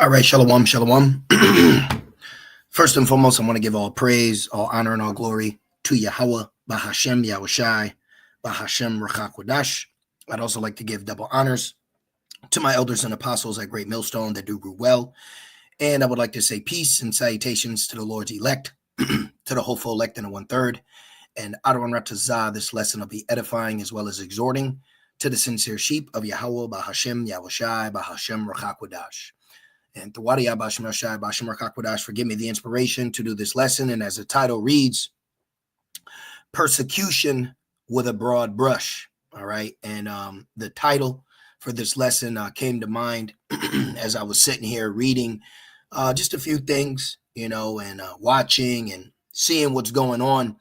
All right, shalom, shalom. First and foremost, I want to give all praise, all honor, and all glory to Yahweh, Bahashem, Yahushai, Bahashem, Rachakwadash. I'd also like to give double honors to my elders and apostles at Great Millstone that do well. And I would like to say peace and salutations to the Lord's elect, to the hopeful elect in the 1/3. And Adon Ratazah, this lesson will be edifying as well as exhorting to the sincere sheep of Yahweh, Bahashem, Yahushai, Bahashem, Rachakwadash. And Tawadiya Bashim Rashai, Bashim Rakakwadash, forgive me the inspiration to do this lesson. And as the title reads, Persecution with a Broad Brush. All right. And the title for this lesson came to mind as I was sitting here reading just a few things, and watching and seeing what's going on.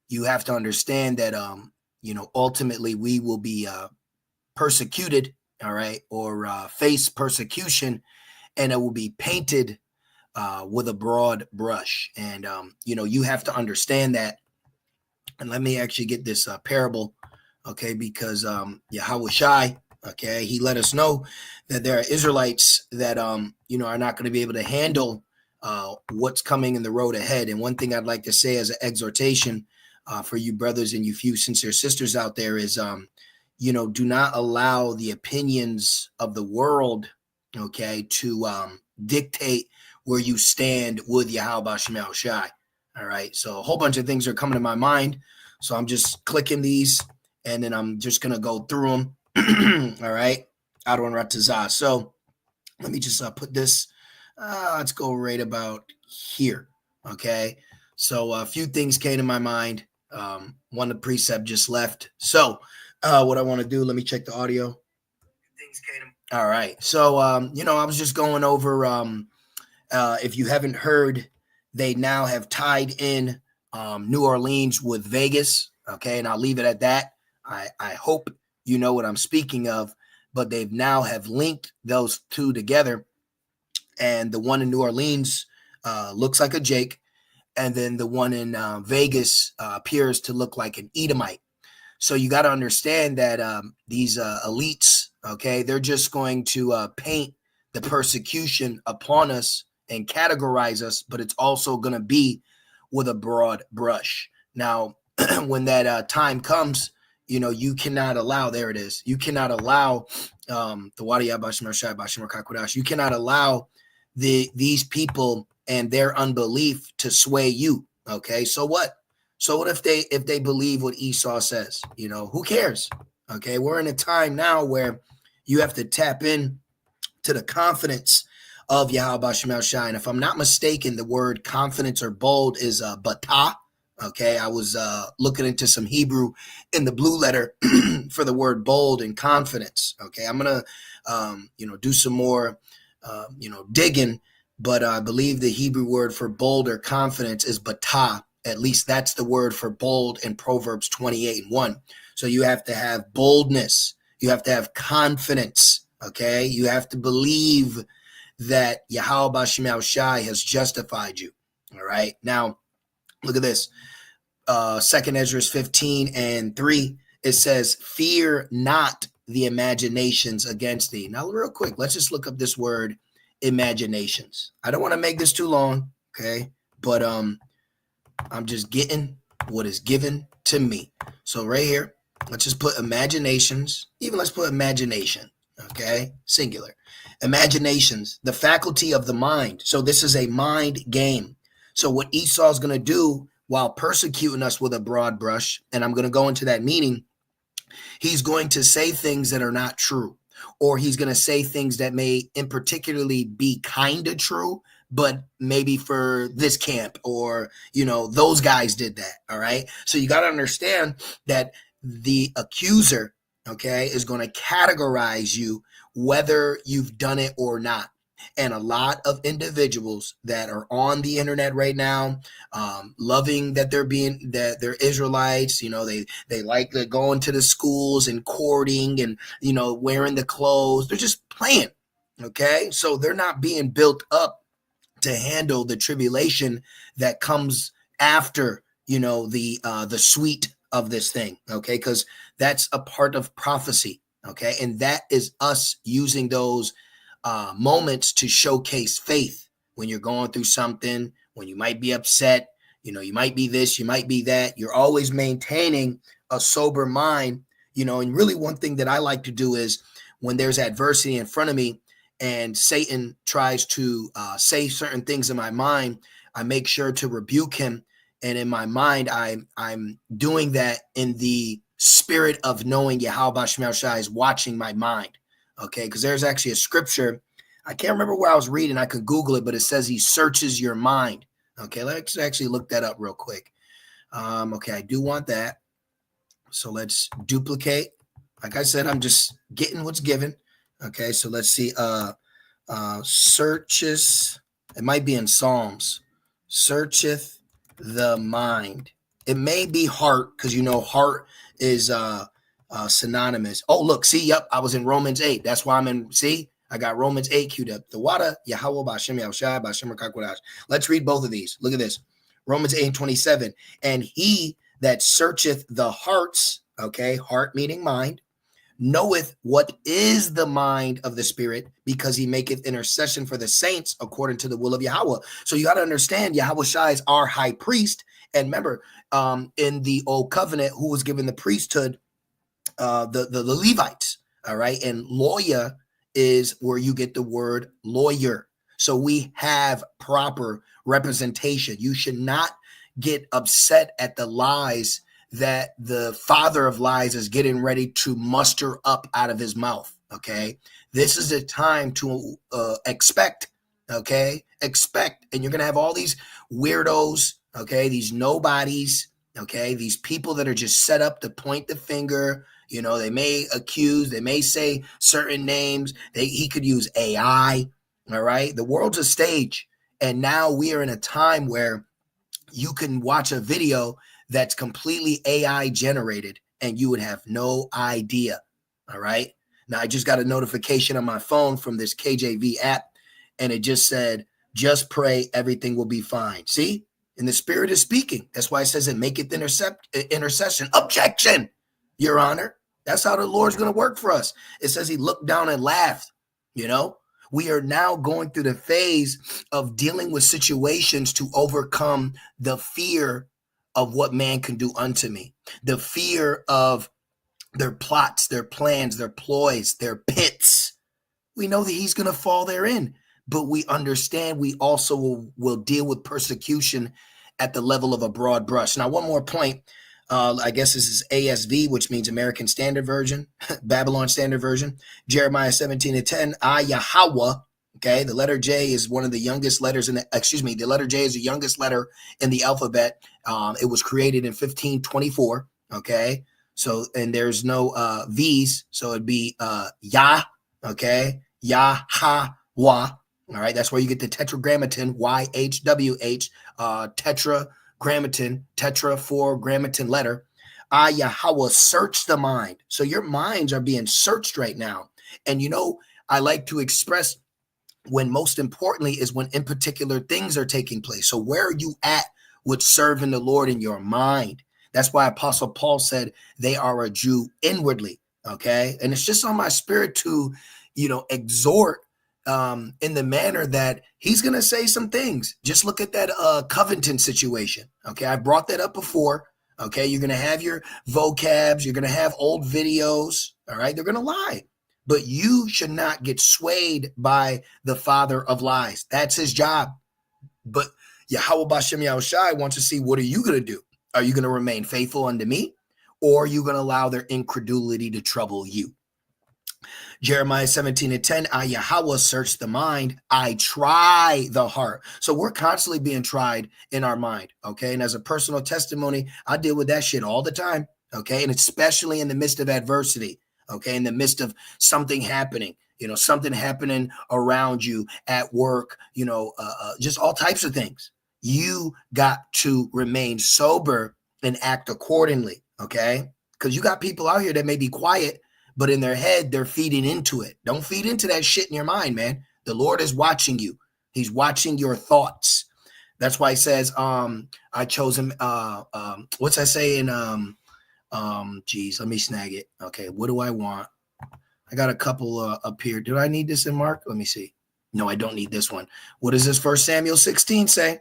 You have to understand that, ultimately we will be persecuted, all right, or face persecution. And it will be painted with a broad brush. And, you have to understand that. And let me actually get this parable, okay, because Yahweh Shai, okay, he let us know that there are Israelites that, are not going to be able to handle what's coming in the road ahead. And one thing I'd like to say as an exhortation for you brothers and you few sincere sisters out there is, do not allow the opinions of the world, okay, to dictate where you stand with Yahweh Shemel Shai. All right. So a whole bunch of things are coming to my mind. So I'm just clicking these and then I'm just going to go through them. All right. Adon Ratazah. So let me just put this. Let's go right about here. Okay. So a few things came to my mind. One, the precept just left. So what I want to do, let me check the audio. Things came to All right. So, I was just going over, if you haven't heard, they now have tied in New Orleans with Vegas. Okay. And I'll leave it at that. I hope you know what I'm speaking of, but they've now have linked those two together. And the one in New Orleans looks like a Jake. And then the one in Vegas appears to look like an Edomite. So you got to understand that these elites, okay, they're just going to paint the persecution upon us and categorize us, but it's also going to be with a broad brush. Now, when that time comes, you cannot allow, there it is, you cannot allow you cannot allow these people and their unbelief to sway you. Okay, so what? So what if they believe what Esau says? Who cares? Okay, we're in a time now where you have to tap in to the confidence of Yahweh Shemel Shai. And if I'm not mistaken, the word confidence or bold is batah. Okay, I was looking into some Hebrew in the blue letter for the word bold and confidence. Okay, I'm gonna do some more digging, but I believe the Hebrew word for bold or confidence is batah. At least that's the word for bold in Proverbs 28:1. So you have to have boldness. You have to have confidence. Okay. You have to believe that Yahweh Shemel Shai has justified you. All right. Now, look at this. 2nd Ezra 15:3. It says, fear not the imaginations against thee. Now, real quick, let's just look up this word imaginations. I don't want to make this too long. Okay. But, I'm just getting what is given to me. So right here, let's just put imaginations. Even let's put imagination. Okay. Singular. Imaginations, the faculty of the mind. So this is a mind game. So what Esau is going to do while persecuting us with a broad brush, and I'm going to go into that meaning, he's going to say things that are not true, or he's going to say things that may in particularly be kind of true, but maybe for this camp or, those guys did that. All right. So you got to understand that the accuser, okay, is going to categorize you whether you've done it or not. And a lot of individuals that are on the internet right now, loving that they're Israelites, they like going to the schools and courting and, wearing the clothes. They're just playing. Okay. So they're not being built up to handle the tribulation that comes after, the sweet of this thing. Okay. Because that's a part of prophecy. Okay. And that is us using those moments to showcase faith when you're going through something, when you might be upset, you might be this, you might be that. You're always maintaining a sober mind, and really one thing that I like to do is when there's adversity in front of me and Satan tries to say certain things in my mind, I make sure to rebuke him. And in my mind, I'm doing that in the spirit of knowing Yahweh Shem Shai is watching my mind. Okay, because there's actually a scripture. I can't remember where I was reading. I could Google it, but it says he searches your mind. Okay, let's actually look that up real quick. Okay, I do want that. So let's duplicate. Like I said, I'm just getting what's given. Okay, so let's see. Searches. It might be in Psalms. Searcheth the mind. It may be heart, because heart is synonymous. Oh, look, see, yep, I was in Romans 8. That's why I'm in, see, I got Romans 8 queued up. The Wada, Yahweh, Bashem, Yahushai, Bashem, Rakakwadash. Let's read both of these. Look at this. Romans 8:27. And he that searcheth the hearts, okay, heart meaning mind, knoweth what is the mind of the Spirit, because he maketh intercession for the saints according to the will of Yahweh. So you got to understand, Yahweh Shai is our high priest. And remember, in the old covenant, who was given the priesthood, the Levites, all right? And lawyer is where you get the word lawyer. So we have proper representation. You should not get upset at the lies that the father of lies is getting ready to muster up out of his mouth. Okay, this is a time to expect. Okay, expect, and you're gonna have all these weirdos. Okay, these nobodies. Okay, these people that are just set up to point the finger. They may accuse, they may say certain names. He could use AI. All right, the world's a stage, and now we are in a time where you can watch a video that's completely AI generated and you would have no idea. All right. Now I just got a notification on my phone from this KJV app, and it just said, just pray, everything will be fine. See? And the Spirit is speaking. That's why it says it maketh intercession. Objection, Your Honor. That's how the Lord's going to work for us. It says he looked down and laughed. We are now going through the phase of dealing with situations to overcome the fear of what man can do unto me, the fear of their plots, their plans, their ploys, their pits. We know that he's going to fall therein, but we understand we also will deal with persecution at the level of a broad brush. Now, one more point. I guess this is ASV, which means American Standard Version, Babylon Standard Version. Jeremiah 17:10, Yahweh. Okay, the letter J is one of the youngest letters the letter J is the youngest letter in the alphabet. It was created in 1524. Okay, so, and there's no V's, so it'd be Yah. Okay, Yahweh. All right, that's where you get the tetragrammaton, YHWH, tetragrammaton, tetra for grammaton letter. Yahweh, search the mind. So your minds are being searched right now. And I like to express when most importantly is when in particular things are taking place. So where are you at with serving the Lord in your mind? That's why Apostle Paul said they are a Jew inwardly. Okay. And it's just on my spirit to, exhort in the manner that he's going to say some things. Just look at that Covington situation. Okay. I brought that up before. Okay. You're going to have your vocabs. You're going to have old videos. All right. They're going to lie. But you should not get swayed by the father of lies. That's his job. But Yahweh Bashem Yahushai wants to see, what are you going to do? Are you going to remain faithful unto me? Or are you going to allow their incredulity to trouble you? Jeremiah 17:10, Yahweh, search the mind. I try the heart. So we're constantly being tried in our mind. Okay. And as a personal testimony, I deal with that shit all the time. Okay. And especially in the midst of adversity. Okay, in the midst of something happening, something happening around you at work, just all types of things. You got to remain sober and act accordingly, okay? Because you got people out here that may be quiet, but in their head, they're feeding into it. Don't feed into that shit in your mind, man. The Lord is watching you. He's watching your thoughts. That's why he says, I chose him. What's I say in geez, let me snag it. Okay, what do I want? I got a couple up here. Do I need this in Mark? Let me see. No, I don't need this one. What does this 1 Samuel 16 say?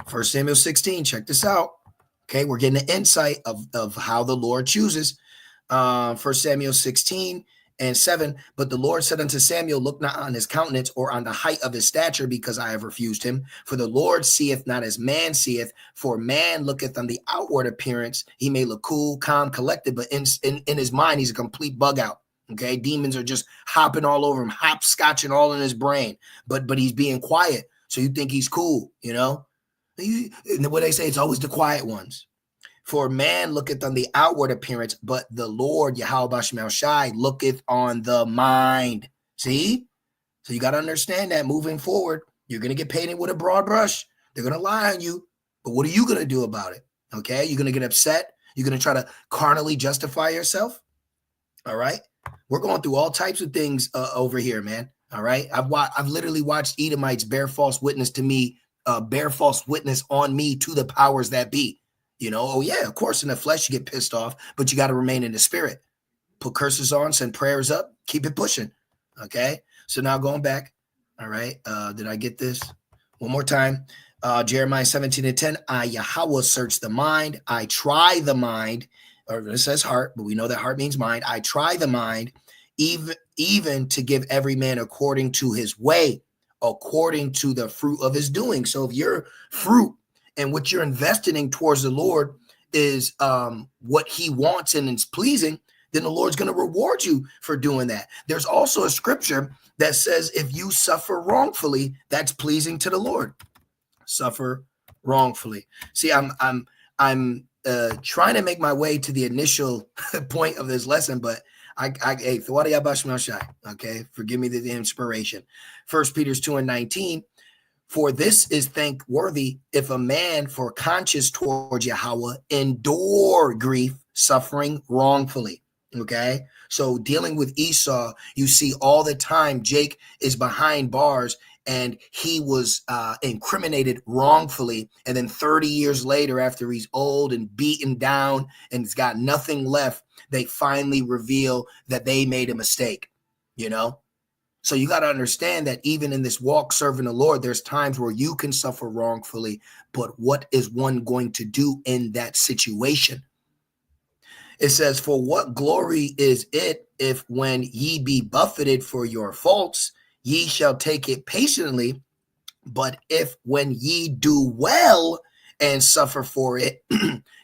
1 Samuel 16, check this out. Okay, we're getting an insight of how the Lord chooses. 1 Samuel 16:7. But the Lord said unto Samuel, look not on his countenance or on the height of his stature, because I have refused him. For the Lord seeth not as man seeth, for man looketh on the outward appearance. He may look cool, calm, collected, but in his mind, he's a complete bug out. Okay, demons are just hopping all over him, hopscotching all in his brain, but he's being quiet. So you think he's cool, you know? And what they say, it's always the quiet ones. For man looketh on the outward appearance, but the Lord, Yahweh Bashmel Shai, looketh on the mind. See? So you got to understand that moving forward, you're going to get painted with a broad brush. They're going to lie on you. But what are you going to do about it? Okay? You're going to get upset. You're going to try to carnally justify yourself. All right? We're going through all types of things over here, man. All right? I've literally watched Edomites bear false witness to me, bear false witness on me to the powers that be. You know, oh yeah, of course in the flesh you get pissed off, but you got to remain in the spirit. Put curses on, send prayers up, keep it pushing. Okay. So now going back. All right. Did I get this? One more time. Jeremiah 17:10. I, Yahweh, search the mind. I try the mind. Or it says heart, but we know that heart means mind. I try the mind, even to give every man according to his way, according to the fruit of his doing. So if your fruit and what you're investing towards the Lord is what he wants and is pleasing, then the Lord's going to reward you for doing that. There's also a scripture that says if you suffer wrongfully, that's pleasing to the Lord. Suffer wrongfully. See, I'm trying to make my way to the initial point of this lesson, but okay, forgive me the inspiration. 1 Peter 2:19. For this is thankworthy if a man for conscience towards Yahweh endure grief, suffering wrongfully. Okay. So dealing with Esau, you see all the time, Jake is behind bars and he was incriminated wrongfully. And then 30 years later, after he's old and beaten down and he's got nothing left, they finally reveal that they made a mistake, you know? So you got to understand that even in this walk serving the Lord, there's times where you can suffer wrongfully, but what is one going to do in that situation? It says, for what glory is it if when ye be buffeted for your faults, ye shall take it patiently, but if when ye do well and suffer for it,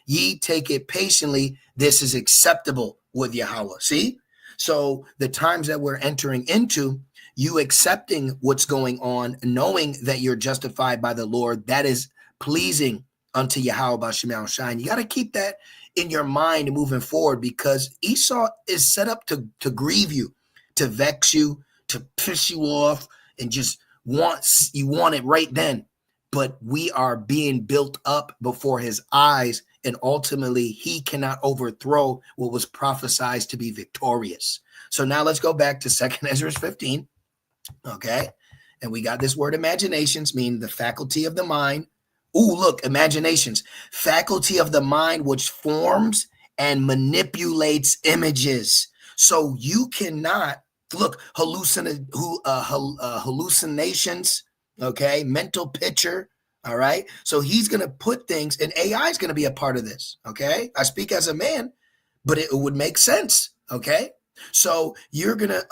ye take it patiently, this is acceptable with Yahweh. See? So the times that we're entering into, you accepting what's going on, knowing that you're justified by the Lord, that is pleasing unto Yahweh B'Shem Shine. You got to keep that in your mind moving forward, because Esau is set up to grieve you, to vex you, to piss you off, and just want it right then. But we are being built up before his eyes, and ultimately he cannot overthrow what was prophesied to be victorious. So now let's go back to 2 Ezra 15. Okay. And we got this word imaginations, meaning the faculty of the mind. Ooh, look, imaginations, faculty of the mind, which forms and manipulates images. So you cannot look hallucinations. Okay. Mental picture. All right. So he's going to put things, and AI is going to be a part of this. Okay. I speak as a man, but it would make sense. Okay. So you're going to,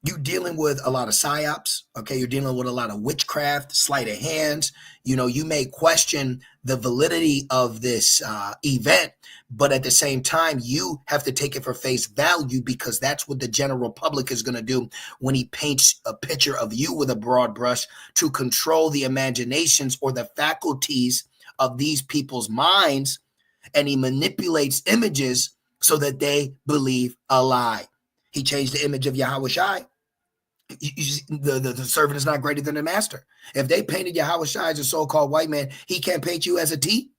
you dealing with a lot of psyops. Okay. You're dealing with a lot of witchcraft, sleight of hands. You know, you may question the validity of this event, but at the same time, you have to take it for face value, because that's what the general public is going to do when he paints a picture of you with a broad brush to control the imaginations or the faculties of these people's minds. And he manipulates images so that they believe a lie. He changed the image of Yahweh Shai. The servant is not greater than the master. If they painted Yahweh Shai as a so-called white man, he can't paint you as a T.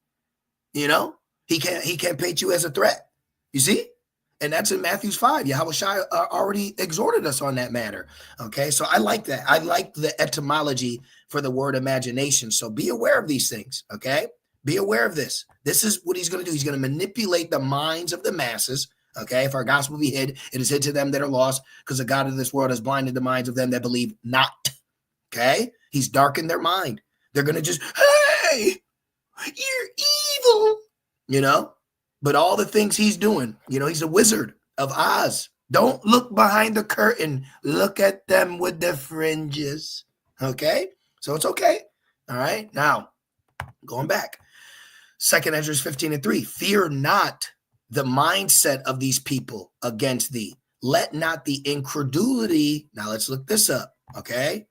You know, he can't paint you as a threat. You see? And that's in Matthew 5. Yahweh Shai already exhorted us on that matter. Okay, so I like that. I like the etymology for the word imagination. So be aware of these things. Okay, be aware of this. This is what he's going to do. He's going to manipulate the minds of the masses. Okay, if our gospel be hid, it is hid to them that are lost, because the God of this world has blinded the minds of them that believe not. Okay, he's darkened their mind. They're gonna just, hey, you're evil, you know. But all the things he's doing, he's a wizard of Oz. Don't look behind the curtain. Look at them with the fringes. Okay, so it's okay. All right, now going back, 2nd Ezra 15:3. Fear not the mindset of these people against thee. Let not the incredulity. Now let's look this up. Okay,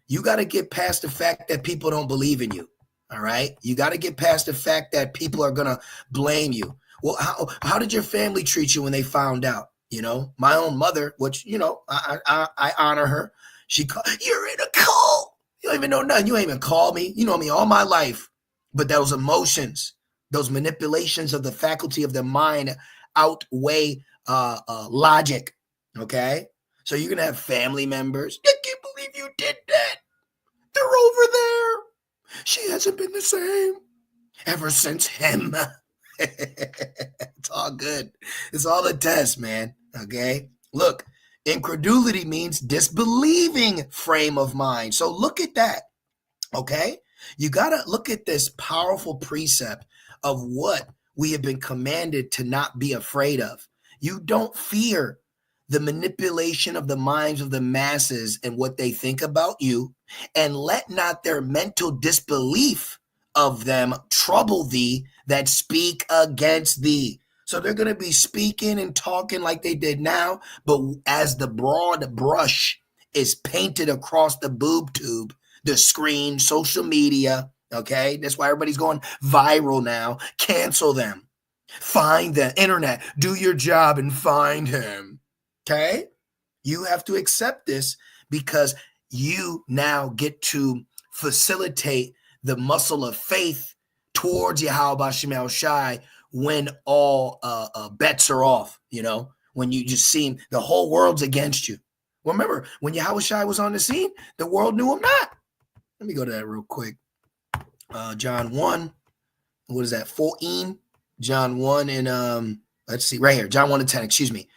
you got to get past the fact that people don't believe in you. All right, you got to get past the fact that people are gonna blame you. Well, how did your family treat you when they found out? My own mother, which I honor her. She called, you're in a cult. You don't even know nothing. You ain't even called me. You know me all my life. But those emotions, those manipulations of the faculty of the mind outweigh logic. Okay, so you're gonna have family members. I can't believe you did that. They're over there. She hasn't been the same ever since him. It's all good. It's all a test, man. Okay. Look, incredulity means disbelieving frame of mind. So look at that. Okay. You got to look at this powerful precept of what we have been commanded to not be afraid of. You don't fear the manipulation of the minds of the masses and what they think about you, and let not their mental disbelief of them trouble thee that speak against thee. So they're going to be speaking and talking like they did now, but as the broad brush is painted across the boob tube, the screen, social media, okay? That's why everybody's going viral now. Cancel them. Find the internet. Do your job and find him. Okay? You have to accept this, because you now get to facilitate the muscle of faith towards Yahweh Shemel Shai when all bets are off, when you just see the whole world's against you. Well, remember, when Yahweh Shai was on the scene, the world knew him not. Let me go to that real quick. John 1, what is that, 14? John 1 and, let's see, right here, John 1 and 10, excuse me.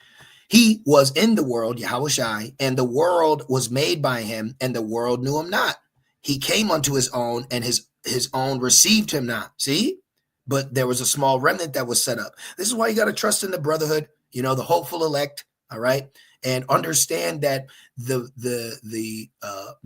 He was in the world, Yahweh Shai, and the world was made by him, and the world knew him not. He came unto his own, and his own received him not. See? But there was a small remnant that was set up. This is why you got to trust in the brotherhood, the hopeful elect, all right? And understand that the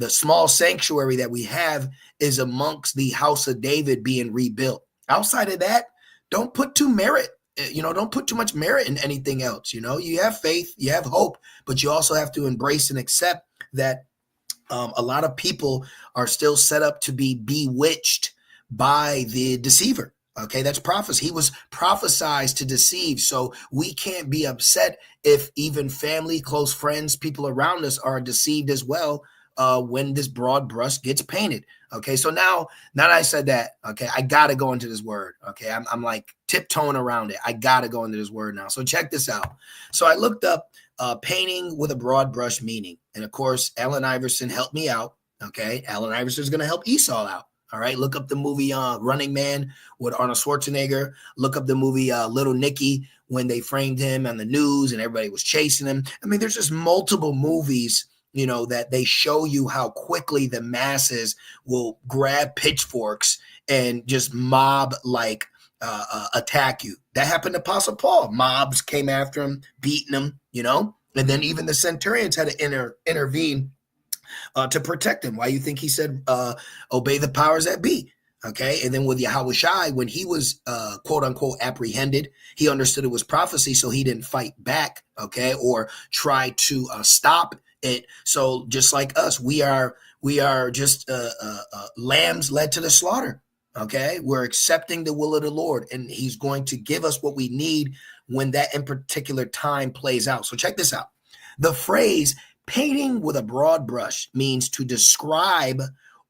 small sanctuary that we have is amongst the house of David being rebuilt. Outside of that, don't put don't put too much merit in anything else. You have faith, you have hope, but you also have to embrace and accept that a lot of people are still set up to be bewitched by the deceiver. Okay, that's prophecy. He was prophesied to deceive. So we can't be upset if even family, close friends, people around us are deceived as well when this broad brush gets painted. Okay, so now that I said that, okay, I got to go into this word. Okay, I'm like tiptoeing around it. I got to go into this word now. So check this out. So I looked up painting with a broad brush meaning. And of course, Allen Iverson helped me out. Okay, Allen Iverson is going to help Esau out. All right, look up the movie Running Man with Arnold Schwarzenegger. Look up the movie Little Nicky when they framed him on the news and everybody was chasing him. I mean, there's just multiple movies, that they show you how quickly the masses will grab pitchforks and just mob like attack you. That happened to Apostle Paul. Mobs came after him, beating him, and then even the centurions had to intervene to protect him. Why you think he said, obey the powers that be? Okay. And then with Yahweh Shai, when he was, quote unquote, apprehended, he understood it was prophecy. So he didn't fight back. Okay. Or try to stop it. So just like us, we are just lambs led to the slaughter. Okay. We're accepting the will of the Lord, and he's going to give us what we need when that in particular time plays out. So check this out. The phrase painting with a broad brush means to describe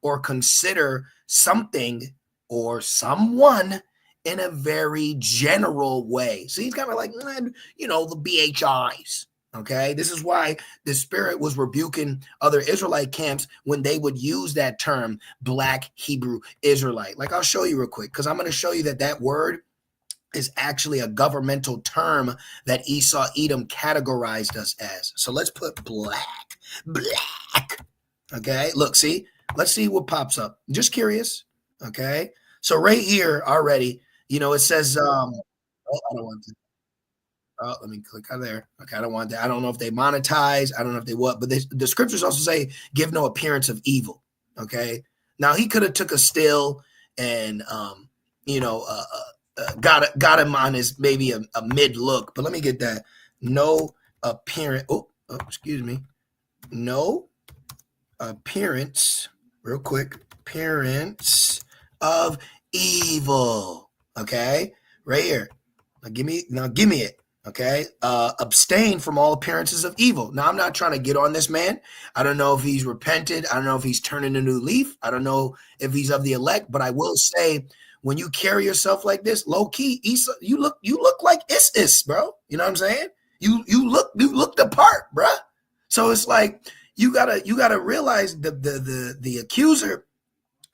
or consider something or someone in a very general way. So he's kind of like, the BHIs. Okay. This is why the Spirit was rebuking other Israelite camps when they would use that term, Black Hebrew Israelite. Like, I'll show you real quick, because I'm going to show you that word is actually a governmental term that Esau Edom categorized us as. So let's put black, black. Okay, look, see, let's see what pops up. Just curious. Okay, so right here already, it says, I don't want to. Oh, let me click on there. Okay, I don't want that. I don't know if they monetize. I don't know if they what, but the scriptures also say, "Give no appearance of evil." Okay, now he could have took a still and got him on his maybe a mid look, but let me get that. No appearance. Oh, excuse me. No appearance. Real quick. Appearance of evil. Okay, right here. Give me it. Okay. Abstain from all appearances of evil. Now, I'm not trying to get on this man. I don't know if he's repented. I don't know if he's turning a new leaf. I don't know if he's of the elect, but I will say, when you carry yourself like this, low key, Esau, you look like Isis, bro. You know what I'm saying? You look the part, bro. So it's like you gotta realize the accuser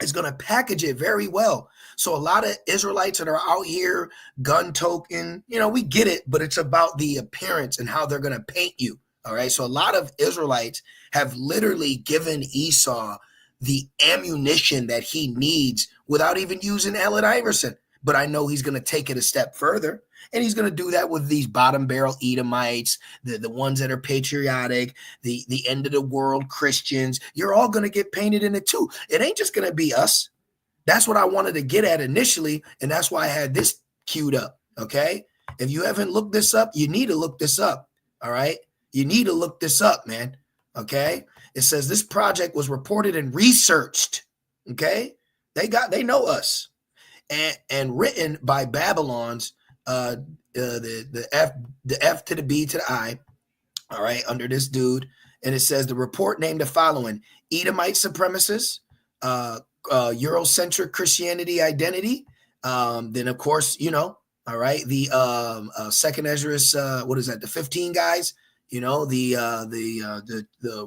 is going to package it very well. So a lot of Israelites that are out here gun token, we get it, but it's about the appearance and how they're going to paint you. All right. So a lot of Israelites have literally given Esau the ammunition that he needs without even using Allen Iverson. But I know he's going to take it a step further. And he's going to do that with these bottom barrel Edomites, the ones that are patriotic, the end of the world Christians. You're all going to get painted in it too. It ain't just going to be us. That's what I wanted to get at initially. And that's why I had this queued up. Okay. If you haven't looked this up, you need to look this up. All right. You need to look this up, man. Okay. It says this project was reported and researched. Okay. They know us. And written by Babylon's the F to the B to the I, all right, under this dude. And it says the report named the following: Edomite supremacists, Eurocentric Christianity identity. Then of course, all right, the second Ezra's, what is that? The 15 guys, the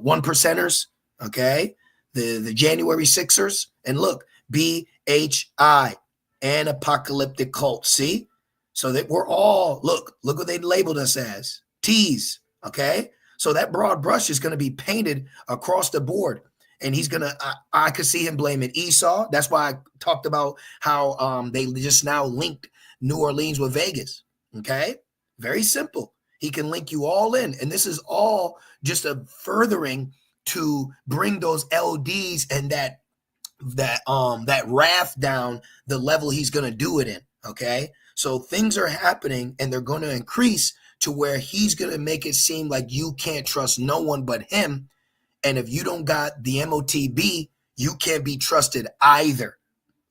one percenters, okay, the January Sixers, and look, BHI and apocalyptic cult. See? So that we're all, look what they labeled us as, T's, okay? So that broad brush is going to be painted across the board. And he's going to, I could see him blaming Esau. That's why I talked about how they just now linked New Orleans with Vegas, okay? Very simple. He can link you all in. And this is all just a furthering to bring those LDs and that wrath down the level he's going to do it in, okay? So things are happening and they're going to increase to where he's going to make it seem like you can't trust no one but him. And if you don't got the MOTB, you can't be trusted either.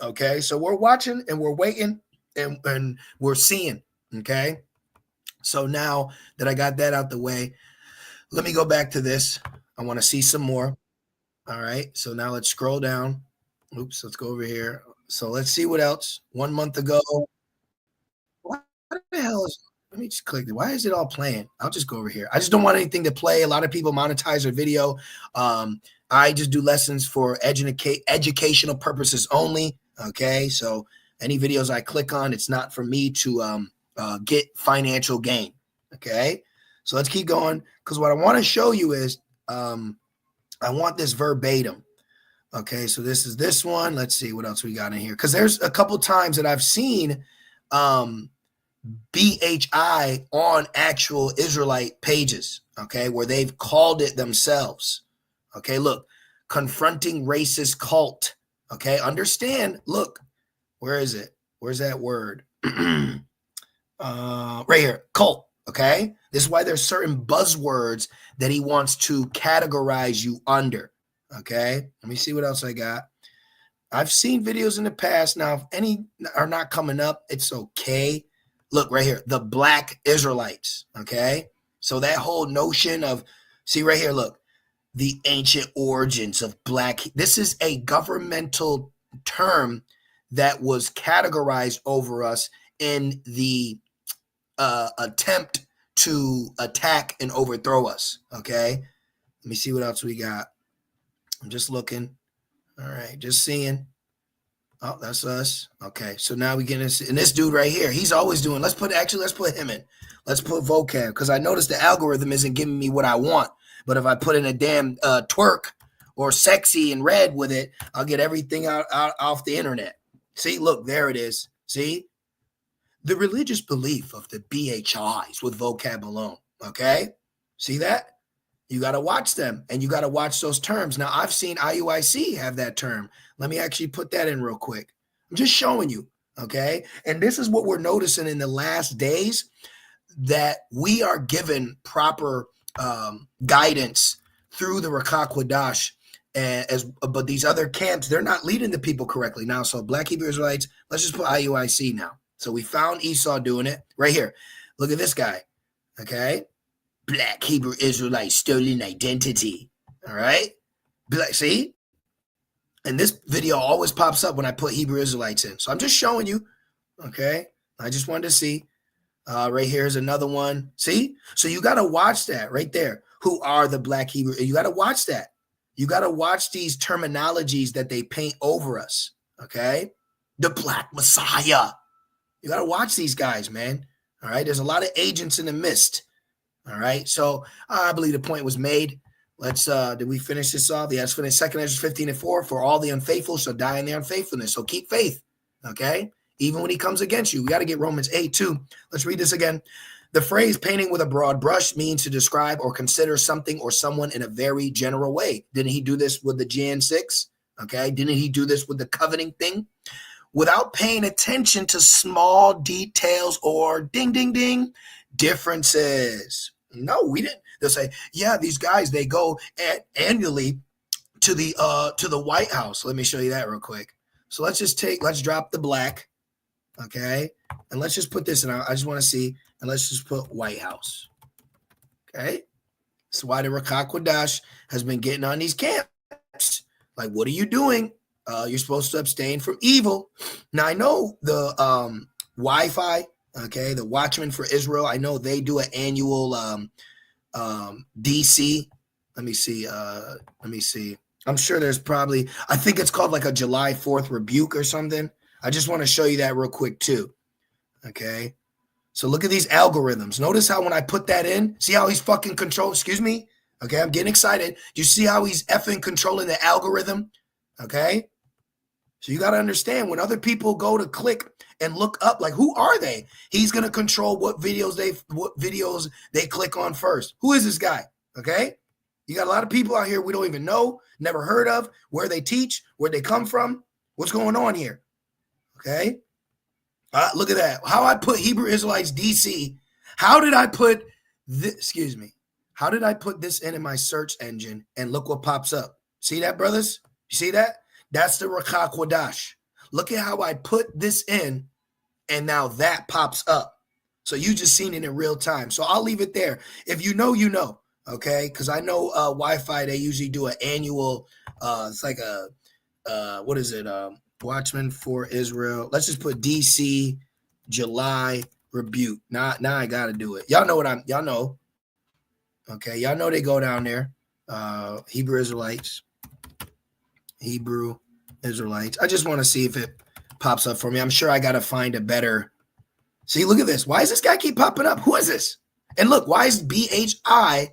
Okay. So we're watching and we're waiting and we're seeing. Okay. So now that I got that out the way, let me go back to this. I want to see some more. All right. So now let's scroll down. Oops. Let's go over here. So let's see what else. 1 month ago. What the hell is, let me just click it. Why is it all playing? I'll just go over here. I just don't want anything to play. A lot of people monetize their video. I just do lessons for educational purposes only. Okay. So any videos I click on, it's not for me to get financial gain. Okay. So let's keep going. Because what I want to show you is I want this verbatim. Okay. So this is this one. Let's see what else we got in here. Because there's a couple times that I've seen BHI on actual Israelite pages, okay, where they've called it themselves. Okay, look, confronting racist cult. Okay, understand. Look, where is it? Where's that word? Right here, cult. Okay, this is why there's certain buzzwords that he wants to categorize you under. Okay, let me see what else I got. I've seen videos in the past. Now, if any are not coming up, it's okay. Look right here, the Black Israelites, okay? So that whole notion of, see right here, look, the ancient origins of Black. This is a governmental term that was categorized over us in the attempt to attack and overthrow us, okay? Let me see what else we got. I'm just looking. All right, just seeing. Oh, that's us. Okay, so now we get this, and this dude right here, he's always doing. Let's put him in. Let's put vocab because I noticed the algorithm isn't giving me what I want. But if I put in a damn twerk or sexy and red with it, I'll get everything out off the internet. See, look, there it is. See, the religious belief of the BHIs with vocab alone. Okay, see that? You got to watch them, and you got to watch those terms. Now, I've seen IUIC have that term. Let me actually put that in real quick. I'm just showing you, okay? And this is what we're noticing in the last days, that we are given proper guidance through the Rakakwadash, but these other camps, they're not leading the people correctly now. So Black Hebrew Israelites, let's just put IUIC now. So we found Esau doing it right here. Look at this guy, okay? Black Hebrew Israelite stolen identity. All right. Black, see? And this video always pops up when I put Hebrew Israelites in. So I'm just showing you. Okay. I just wanted to see. Right here is another one. See? So you got to watch that right there. Who are the Black Hebrew? You got to watch that. You got to watch these terminologies that they paint over us. Okay. The Black Messiah. You got to watch these guys, man. All right. There's a lot of agents in the mist. All right, so I believe the point was made. Let's did we finish this off? Yeah, let's finish 2 Ezra 15:4. For all the unfaithful shall die in their unfaithfulness. So keep faith, okay? Even when he comes against you. We got to get Romans 8 too. Let's read this again. The phrase painting with a broad brush means to describe or consider something or someone in a very general way. Didn't he do this with the Jan 6? Okay, didn't he do this with the coveting thing? Without paying attention to small details or ding, ding, ding, differences. No, we didn't. They'll say, yeah, these guys, they go annually to the White House. Let me show you that real quick. So let's drop the black, okay? And let's just put this in. I just want to see, and let's just put White House, okay? That's why the Rakakwadash has been getting on these camps. Like, what are you doing? You're supposed to abstain from evil. Now, I know the Wi-Fi, okay, the Watchmen for Israel, I know they do an annual DC. Let me see. I'm sure there's probably, I think it's called like a July 4th rebuke or something. I just want to show you that real quick too. Okay. So look at these algorithms. Notice how when I put that in, see how he's fucking control. Excuse me. Okay. I'm getting excited. Do you see how he's effing controlling the algorithm? Okay. So you got to understand when other people go to click and look up, like, who are they? He's going to control what videos they click on first. Who is this guy? Okay. You got a lot of people out here we don't even know, never heard of, where they teach, where they come from. What's going on here? Okay. Look at that. How I put Hebrew Israelites DC. How did I put this? Excuse me. How did I put this in my search engine? And look what pops up. See that, brothers? You see that? That's the Rakakwadash. Look at how I put this in, and now that pops up. So you just seen it in real time. So I'll leave it there. If you know, you know. Okay, because I know Wi-Fi, they usually do an annual, it's like a, what is it? Watchmen for Israel. Let's just put DC July rebuke. Now I got to do it. Y'all know y'all know. Okay, y'all know they go down there. Hebrew Israelites. I just want to see if it pops up for me. I'm sure I got to find a better. See, look at this. Why does this guy keep popping up? Who is this? And look, why is BHI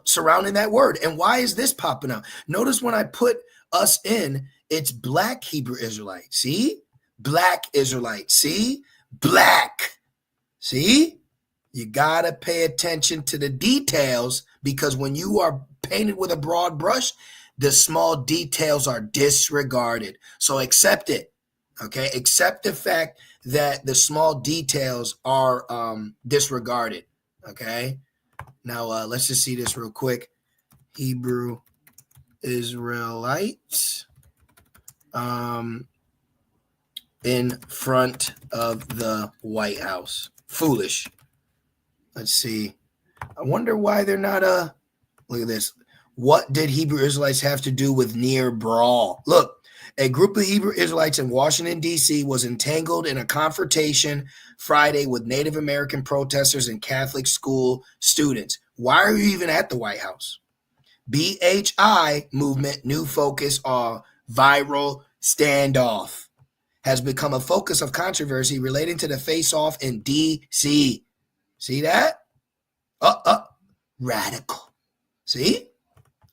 surrounding that word? And why is this popping up? Notice when I put us in, it's Black Hebrew Israelite. See? Black Israelite. See? Black. See? You got to pay attention to the details, because when you are painted with a broad brush, the small details are disregarded. So accept it. Okay? Accept the fact that the small details are disregarded. Okay? Now, let's just see this real quick. Hebrew Israelites in front of the White House. Foolish. Let's see. I wonder why they're not look at this. What did Hebrew Israelites have to do with near brawl? Look, a group of Hebrew Israelites in Washington, D.C. was entangled in a confrontation Friday with Native American protesters and Catholic school students. Why are you even at the White House? BHI movement, new focus on viral standoff. has become a focus of controversy relating to the face-off in DC. See that? Radical. See?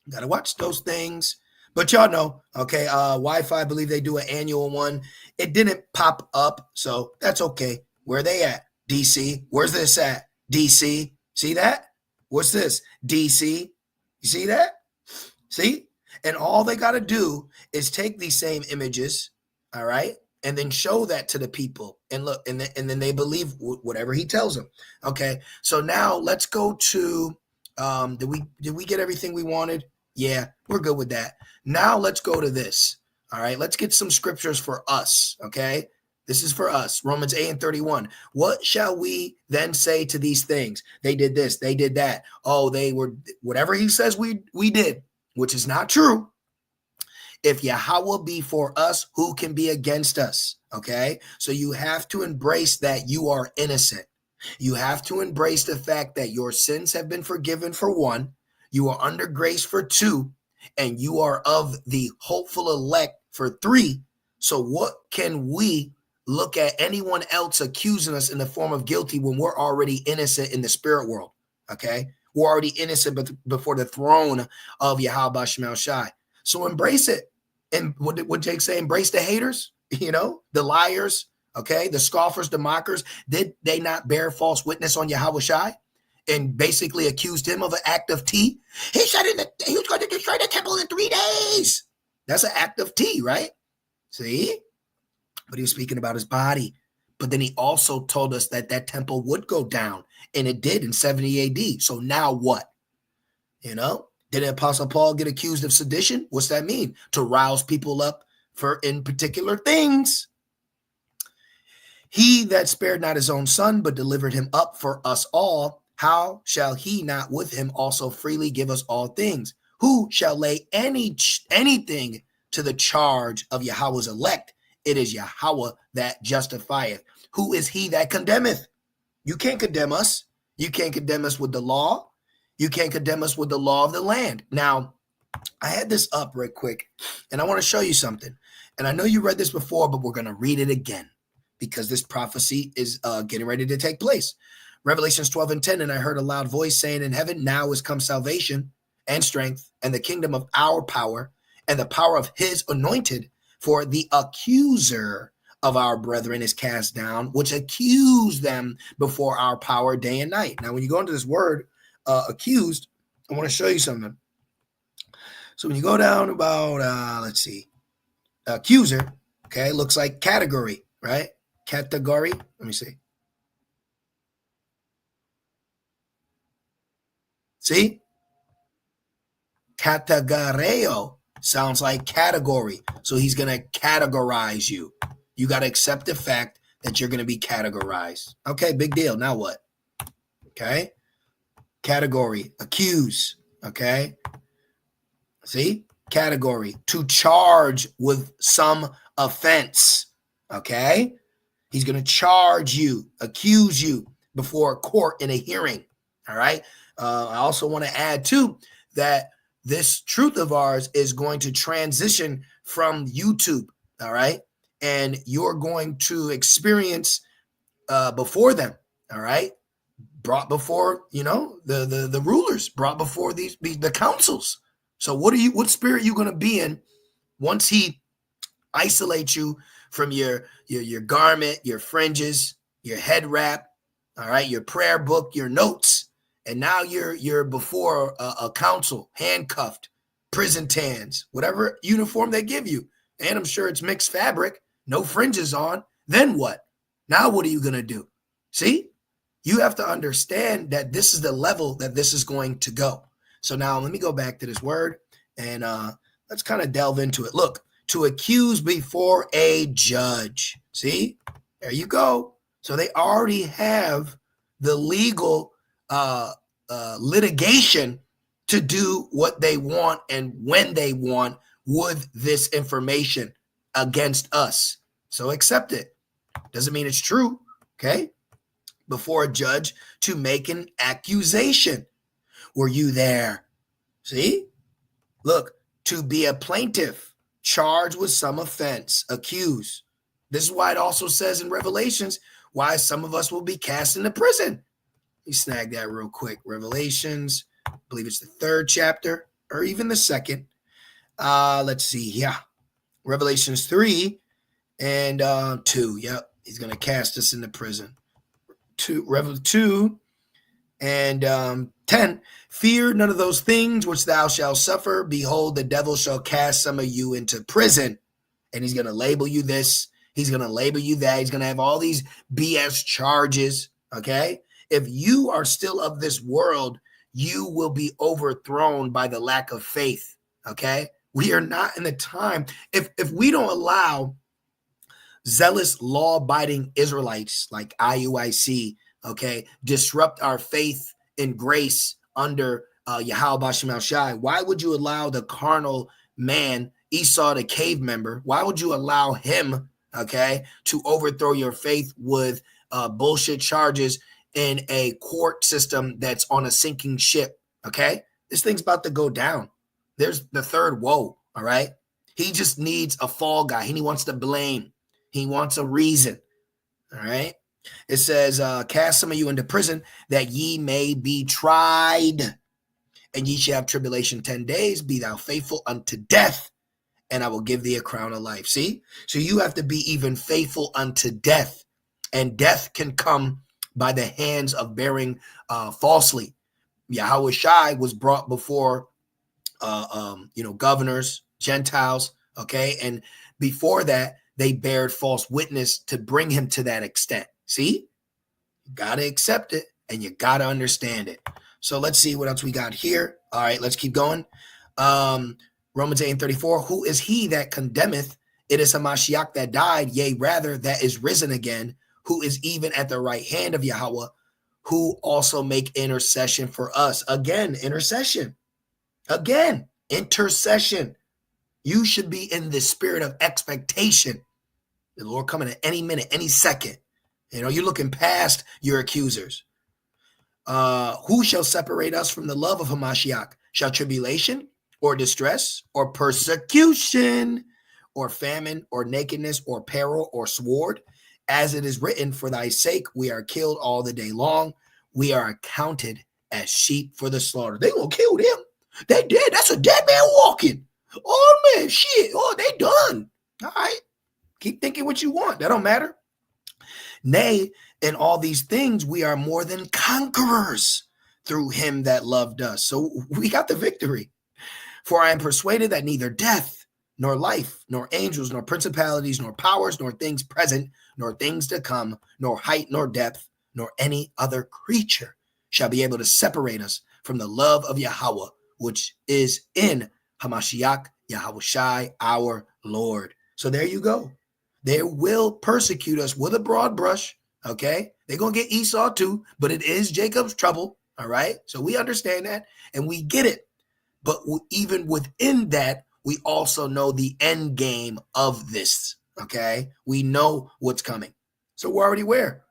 Got to watch those things. But y'all know, okay, Wi-Fi, I believe they do an annual one. It didn't pop up, so that's okay. Where are they at? DC. Where's this at? DC. See that? What's this? DC. You see that? See? And all they got to do is take these same images, all right, and then show that to the people. And look, and then they believe whatever he tells them. Okay, so now let's go to, did we get everything we wanted? Yeah, we're good with that. Now let's go to this. All right, let's get some scriptures for us, okay? This is for us. Romans 8:31. What shall we then say to these things? They did this, they did that. Oh, they were, whatever he says we did, which is not true. If Yahweh be for us, who can be against us? Okay, so you have to embrace that you are innocent. You have to embrace the fact that your sins have been forgiven for one, you are under grace for two, and you are of the hopeful elect for three. So what can we look at anyone else accusing us in the form of guilty when we're already innocent in the spirit world? Okay, we're already innocent before the throne of Yahweh Shemel Shai. So embrace it. And what Jake say? Embrace the haters, you know, the liars, okay, the scoffers, the mockers. Did they not bear false witness on Yahweh Shai and basically accused him of an act of T? He said he was going to destroy the temple in 3 days. That's an act of T, right? See? But he was speaking about his body. But then he also told us that that temple would go down, and it did in 70 AD. So now what? You know? Did the Apostle Paul get accused of sedition? What's that mean? To rouse people up for in particular things. He that spared not his own son, but delivered him up for us all, how shall he not with him also freely give us all things? Who shall lay anything to the charge of Yahweh's elect? It is Yahweh that justifieth. Who is he that condemneth? You can't condemn us. You can't condemn us with the law. You can't condemn us with the law of the land. Now, I had this up real quick, and I want to show you something. And I know you read this before, but we're going to read it again because this prophecy is getting ready to take place. Revelations 12:10, and I heard a loud voice saying in heaven, now is come salvation and strength and the kingdom of our power and the power of his anointed, for the accuser of our brethren is cast down, which accused them before our power day and night. Now, when you go into this word, accused, I want to show you something. So when you go down about, let's see, accuser, okay, looks like category, right? Category, let me see. See? Categoreo sounds like category. So he's going to categorize you. You got to accept the fact that you're going to be categorized. Okay, big deal. Now what? Okay. Category, accuse, okay? See? Category, to charge with some offense, okay? He's going to charge you, accuse you before a court in a hearing, all right? I also want to add, too, that this truth of ours is going to transition from YouTube, all right? And you're going to experience before them, all right? Brought before, you know, the rulers, brought before the councils. So what spirit are you going to be in once he isolates you from your garment, your fringes, your head wrap, all right, your prayer book, your notes, and now you're before a council, handcuffed, prison tans, whatever uniform they give you, and I'm sure it's mixed fabric, no fringes on. Then what? Now what are you going to do? See? You have to understand that this is the level that this is going to go. So now let me go back to this word and let's kind of delve into it. Look, to accuse before a judge. See, there you go. So they already have the legal litigation to do what they want and when they want with this information against us. So accept it. Doesn't mean it's true. Okay. Before a judge to make an accusation. Were you there? See? Look, to be a plaintiff, charged with some offense, accused. This is why it also says in Revelations why some of us will be cast into prison. Let me snag that real quick. Revelations, I believe it's the 3rd chapter or even the 2nd. Let's see. Yeah. Revelations 3 and 2. Yep. He's going to cast us into prison. 2 and 10. Fear none of those things which thou shalt suffer. Behold, the devil shall cast some of you into prison. And he's going to label you this. He's going to label you that. He's going to have all these BS charges. Okay. If you are still of this world, you will be overthrown by the lack of faith. Okay. We are not in the time. If we don't allow zealous, law-abiding Israelites like IUIC, okay, disrupt our faith and grace under Yahweh Bashem Shai, why would you allow the carnal man, Esau, the cave member, why would you allow him, okay, to overthrow your faith with bullshit charges in a court system that's on a sinking ship, okay? This thing's about to go down. There's the third woe, all right? He just needs a fall guy. He wants to blame. He wants a reason, all right? It says, cast some of you into prison that ye may be tried, and ye shall have tribulation 10 days. Be thou faithful unto death, and I will give thee a crown of life. See? So you have to be even faithful unto death, and death can come by the hands of bearing falsely. Yahweh Shai was brought before, governors, Gentiles, okay? And before that, they bared false witness to bring him to that extent. See? You got to accept it, and you got to understand it. So let's see what else we got here. All right, let's keep going. Romans 8:34, who is he that condemneth? It is a Mashiach that died, yea, rather that is risen again, who is even at the right hand of Yahweh, who also make intercession for us. Again, intercession. Again, intercession. You should be in the spirit of expectation. The Lord coming at any minute, any second. You know, you're looking past your accusers. Who shall separate us from the love of Hamashiach? Shall tribulation or distress or persecution or famine or nakedness or peril or sword? As it is written, for thy sake we are killed all the day long. We are accounted as sheep for the slaughter. They gonna kill them. They dead. That's a dead man walking. Oh man, shit. Oh, they done. All right. Keep thinking what you want. That don't matter. Nay, in all these things, we are more than conquerors through him that loved us. So we got the victory. For I am persuaded that neither death, nor life, nor angels, nor principalities, nor powers, nor things present, nor things to come, nor height, nor depth, nor any other creature shall be able to separate us from the love of Yahweh, which is in Hamashiach, Yahweh Shai, our Lord. So there you go. They will persecute us with a broad brush, okay? They're going to get Esau too, but it is Jacob's trouble, all right? So we understand that, and we get it. But even within that, we also know the end game of this, okay? We know what's coming. So we're already aware.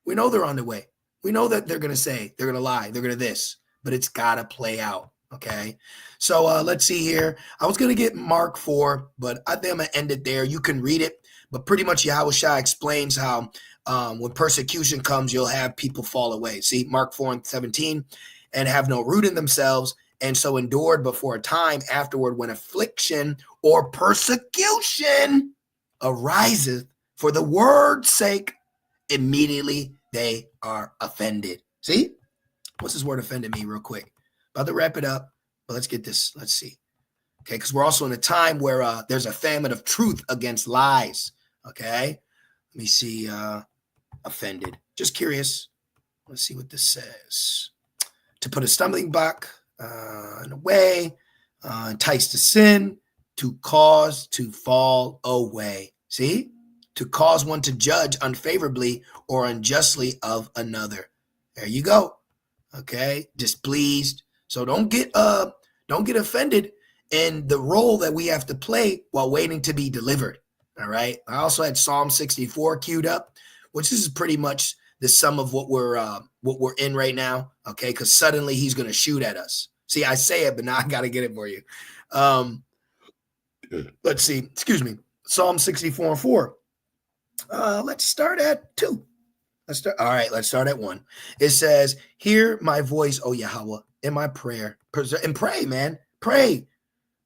We know they're on the way. We know that they're going to say, they're going to lie, they're going to this, but it's got to play out, okay? So let's see here. I was going to get Mark 4, but I think I'm going to end it there. You can read it. But pretty much Yahweh Shai explains how when persecution comes, you'll have people fall away. See, Mark 4:17, and have no root in themselves, and so endured before a time afterward when affliction or persecution arises for the word's sake, immediately they are offended. See? What's this word offended mean real quick? About to wrap it up, but let's get this. Let's see. Okay, because we're also in a time where there's a famine of truth against lies. Okay, let me see. Offended. Just curious. Let's see what this says. To put a stumbling block in a way, entice to sin, to cause to fall away. See? To cause one to judge unfavorably or unjustly of another. There you go. Okay, displeased. So don't get offended in the role that we have to play while waiting to be delivered. All right. I also had Psalm 64 queued up, which is pretty much the sum of what we're in right now. Okay, because suddenly he's going to shoot at us. See, I say it, but now I got to get it for you. Let's see. Excuse me. Psalm 64:4. Let's start at 2. All right, let's start at 1. It says, hear my voice, O Yahweh, in my prayer. And pray, man. Pray.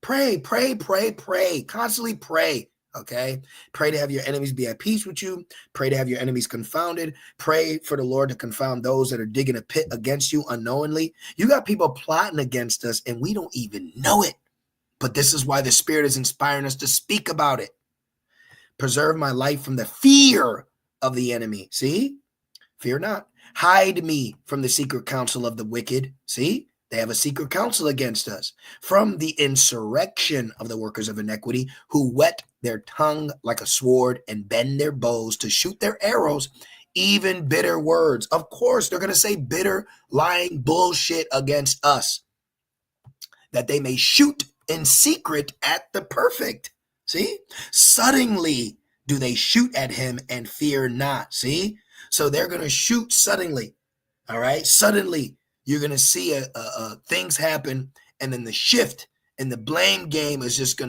Pray. Constantly pray. Okay. Pray to have your enemies be at peace with you. Pray to have your enemies confounded. Pray for the Lord to confound those that are digging a pit against you unknowingly. You got people plotting against us and we don't even know it. But this is why the Spirit is inspiring us to speak about it. Preserve my life from the fear of the enemy. See? Fear not. Hide me from the secret counsel of the wicked. See? They have a secret counsel against us. From the insurrection of the workers of iniquity, who whet their tongue like a sword and bend their bows to shoot their arrows, even bitter words. Of course, they're going to say bitter, lying bullshit against us, that they may shoot in secret at the perfect. See? Suddenly do they shoot at him and fear not. See? So they're going to shoot suddenly. All right. Suddenly you're going to see things happen. And then the shift and the blame game is just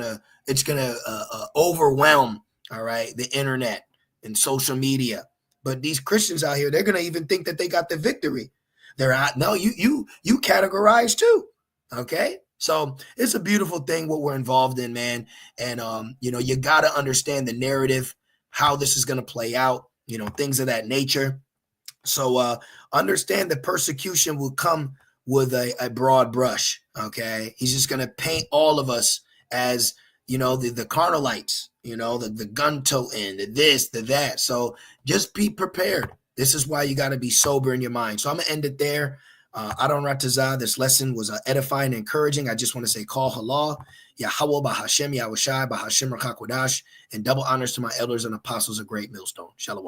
it's going to overwhelm. All right. The internet and social media. But these Christians out here, they're going to even think that they got the victory. They're out. No, you categorize too. Okay. So it's a beautiful thing what we're involved in, man. And, you got to understand the narrative, how this is going to play out, things of that nature. So understand that persecution will come with a broad brush. Okay. He's just going to paint all of us as, the carnalites, the gun toting, the this, the that. So just be prepared. This is why you got to be sober in your mind. So I'm going to end it there. Adon Ratazah, this lesson was edifying and encouraging. I just want to say, call halal, Yahweh, Bahashem, Yahushai, Bahashem, Rakakwadash, and double honors to my elders and apostles of Great Millstone. Shalom.